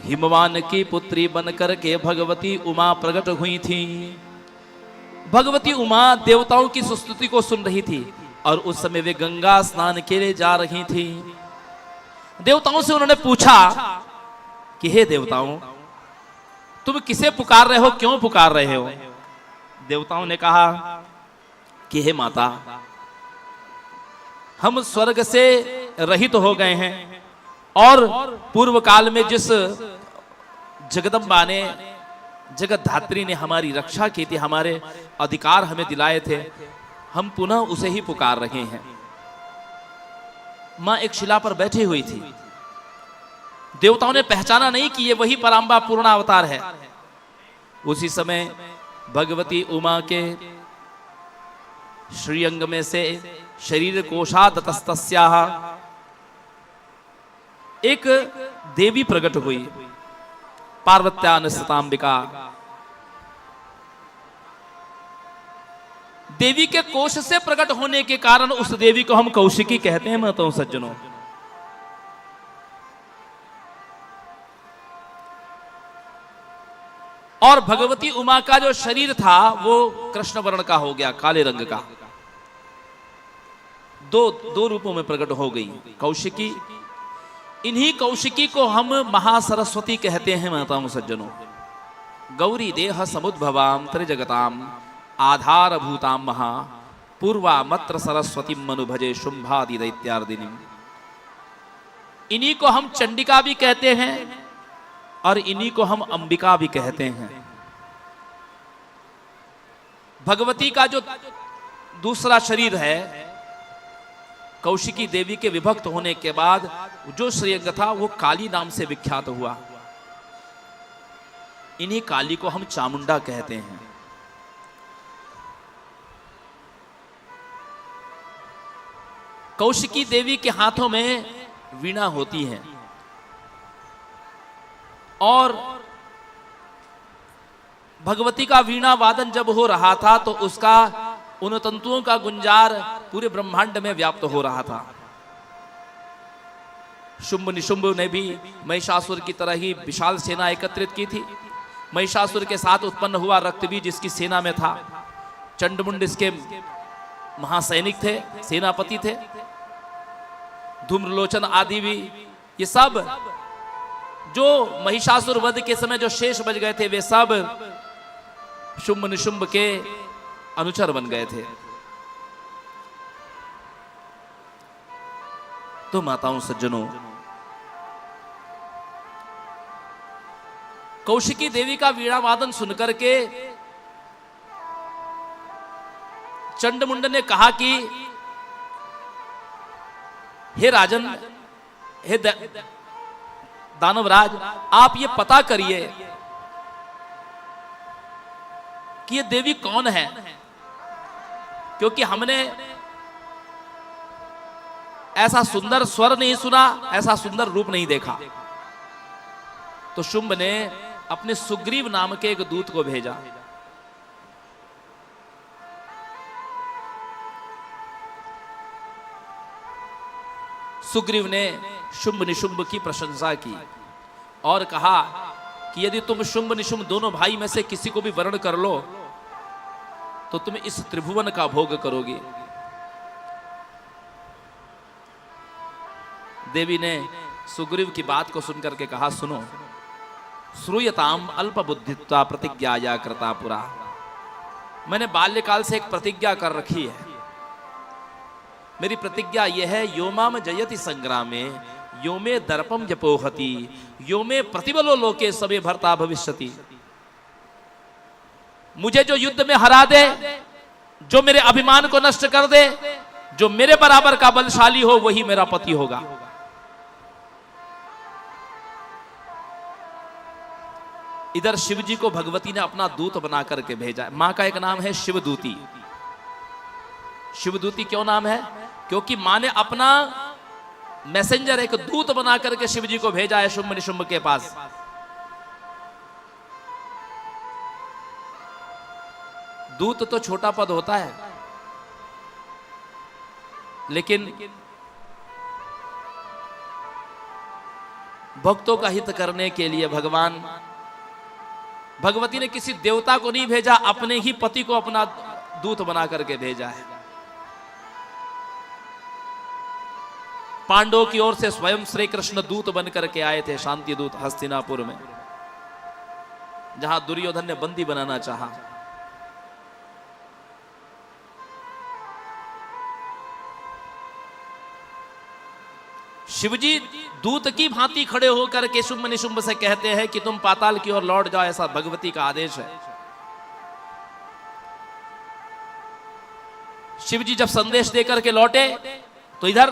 हिमवान की पुत्री बनकर के भगवती उमा प्रकट हुई थी। भगवती उमा देवताओं की स्तुति को सुन रही थी और उस समय वे गंगा स्नान के लिए जा रही थी। देवताओं से उन्होंने पूछा कि हे देवताओं, तुम किसे पुकार रहे हो, क्यों पुकार रहे हो? देवताओं ने कहा कि हे माता, हम स्वर्ग से रहित हो गए हैं और पूर्व काल में जिस जगदम्बा ने, जगत धात्री ने हमारी रक्षा की थी, हमारे अधिकार हमें दिलाए थे, हम पुनः उसे ही पुकार रहे हैं। मां एक शिला पर बैठी हुई थी। देवताओं ने पहचाना नहीं कि ये वही पराम्बा पूर्णावतार है। उसी समय भगवती उमा के श्रीअंग में से शरीर कोशादतस्तस्याः एक देवी प्रकट हुई, पार्वत्यानुसृतांबिका। देवी के कोश से प्रकट होने के कारण उस देवी को हम कौशिकी कहते हैं। मैं तो सज्जनों, और भगवती उमा का जो शरीर था वो कृष्ण वर्ण का हो गया, काले रंग का। दो रूपों में प्रकट हो गई कौशिकी। इन्हीं कौशिकी को हम महासरस्वती कहते हैं। माताओं सज्जनों, गौरी देह समुद्भवाम त्रिजगताम आधारभूताम महा पूर्वा मत्र सरस्वती मनु भजे शुंभादि दैत्यार्दिनी। इन्हीं को हम चंडिका भी कहते हैं और इन्हीं को हम अंबिका भी कहते हैं। भगवती का जो दूसरा शरीर है, कौशिकी देवी के विभक्त होने के बाद जो श्रीअंग था वो काली नाम से विख्यात हुआ। इन्हीं काली को हम चामुंडा कहते हैं। कौशिकी देवी के हाथों में वीणा होती है और भगवती का वीणा वादन जब हो रहा था तो उसका उन तंतुओं का गुंजार पूरे ब्रह्मांड में व्याप्त हो रहा था। शुंभ निशुंभ ने भी महिषासुर की तरह ही विशाल सेना एकत्रित की थी। महिषासुर के साथ उत्पन्न हुआ रक्तबीज इसकी सेना में था। चंडमुंड इसके महासैनिक थे, सेनापति थे। धूम्रलोचन आदि भी, ये सब जो महिषासुर वध के समय जो शेष बच गए थे वे सब शुंभ निशुंभ के अनुचर बन गए थे। तो माताओं सज्जनों, कौशिकी देवी का वीणा वादन सुनकर के चंडमुंड ने कहा कि हे राजन, हे दानवराज, आप ये पता करिए कि ये देवी कौन है, क्योंकि हमने ऐसा सुंदर स्वर नहीं सुना, ऐसा सुंदर रूप नहीं देखा। तो शुंभ ने अपने सुग्रीव नाम के एक दूत को भेजा। सुग्रीव ने शुंभ निशुंभ की प्रशंसा की और कहा कि यदि तुम शुंभ निशुंभ दोनों भाई में से किसी को भी वर्ण कर लो तो तुम इस त्रिभुवन का भोग करोगे। देवी ने सुग्रीव की बात को सुनकर के कहा, सुनो, श्रूयताम अल्प बुद्धित्वा प्रतिज्ञाया कृता पुरा। मैंने बाल्यकाल से एक प्रतिज्ञा कर रखी है। मेरी प्रतिज्ञा यह है, योमाम जयति संग्रामे यो मे दर्पम जपोहति यो मे प्रतिबलो लोके सबे भर्ता भविष्यति। मुझे जो युद्ध में हरा दे, जो मेरे अभिमान को नष्ट कर दे, जो मेरे बराबर का बलशाली हो, वही मेरा पति होगा। इधर शिवजी को भगवती ने अपना दूत बना करके भेजा। मां का एक नाम है शिवदूती। शिवदूती क्यों नाम है? क्योंकि मां ने अपना मैसेंजर, एक दूत बना करके शिवजी को भेजा है शुंभ निशुंभ के पास। दूत तो छोटा पद होता है, लेकिन भक्तों का हित करने के लिए भगवती ने किसी देवता को नहीं भेजा, अपने ही पति को अपना दूत बना करके भेजा है। पांडवों की ओर से स्वयं श्री कृष्ण दूत बन करके आए थे, शांति दूत, हस्तिनापुर में, जहां दुर्योधन ने बंदी बनाना चाहा। शिवजी दूत की भांति खड़े होकर के शुंभ निशुंभ से कहते हैं कि तुम पाताल की ओर लौट जाओ, ऐसा भगवती का आदेश है। शिवजी जब संदेश देकर के लौटे तो इधर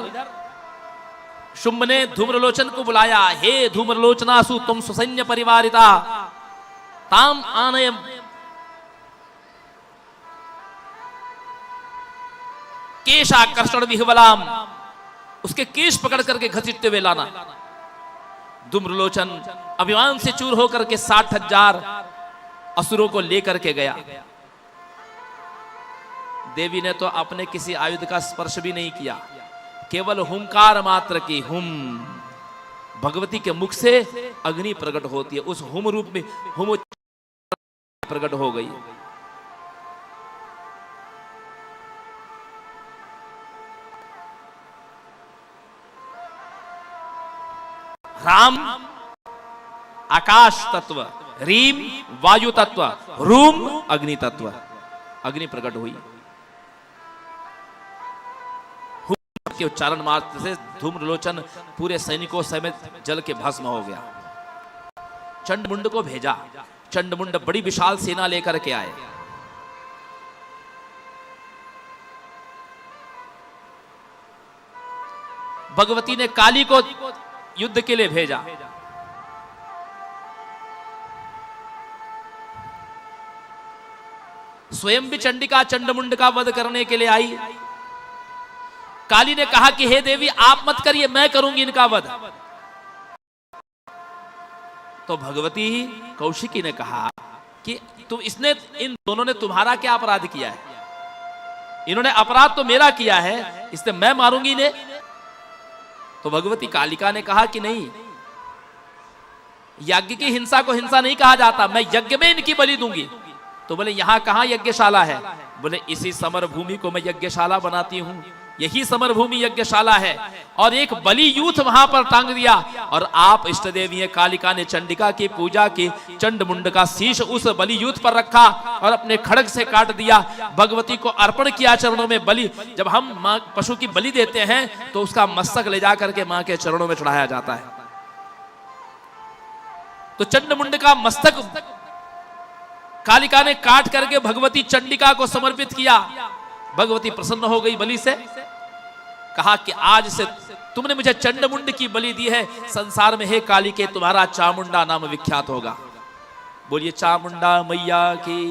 शुंभ ने धूम्रलोचन को बुलाया। हे धूम्रलोचनासु तुम सुसैन्य परिवारिता ताम आनयम, केशाकर्षण विह्वलाम, उसके केश पकड़ करके घसीटते हुए लाना। धूम्रलोचन अभिमान से चूर होकर के 60,000 असुरों को लेकर के गया। देवी ने तो अपने किसी आयुध का स्पर्श भी नहीं किया, केवल हुंकार मात्र की हुम, भगवती के मुख से अग्नि प्रकट होती है, उस हुम रूप में हुम प्रकट हो गई। राम आकाश तत्व, रीम वायु तत्व, रूम अग्नि तत्व, अग्नि प्रकट हुई। के उच्चारण मात्र से धूम्रलोचन पूरे सैनिकों समेत जल के भस्म हो गया। चंडमुंड को भेजा, चंडमुंड बड़ी विशाल सेना लेकर के आए। भगवती ने काली को युद्ध के लिए भेजा। स्वयं भी चंडिका चंडमुंड का वध करने के लिए आई। काली ने कहा कि हे देवी आप मत करिए, मैं करूंगी इनका वध। तो भगवती कौशिकी ने कहा कि इन दोनों ने तुम्हारा क्या अपराध किया है? इन्होंने अपराध तो मेरा किया है, इसलिए मैं मारूंगी इन्हें। तो भगवती कालिका ने कहा कि नहीं, यज्ञ की हिंसा को हिंसा नहीं कहा जाता, मैं यज्ञ में इनकी बलि दूंगी। तो बोले यहां कहां यज्ञशाला है? बोले इसी समर भूमि को मैं यज्ञशाला बनाती हूं, यही समर भूमि यज्ञशाला है। और एक बलि यूथ वहां पर टांग दिया और आप इष्ट देवी कालिका ने चंडिका की पूजा की, चंडमुंड का शीश उस बलि यूथ पर रखा और अपने खड़ग से काट दिया, भगवती को अर्पण किया चरणों में। बलि जब हम मां पशु की बलि देते हैं तो उसका मस्तक ले जाकर के मां के चरणों में चढ़ाया जाता है। तो चंडमुंड का मस्तक कालिका ने काट करके भगवती चंडिका को समर्पित किया। भगवती प्रसन्न हो गई बलि से, कहा कि आज से तुमने मुझे चंडमुंड की बलि दी है, संसार में हे काली के तुम्हारा चामुंडा नाम विख्यात होगा। बोलिए चामुंडा मैया की।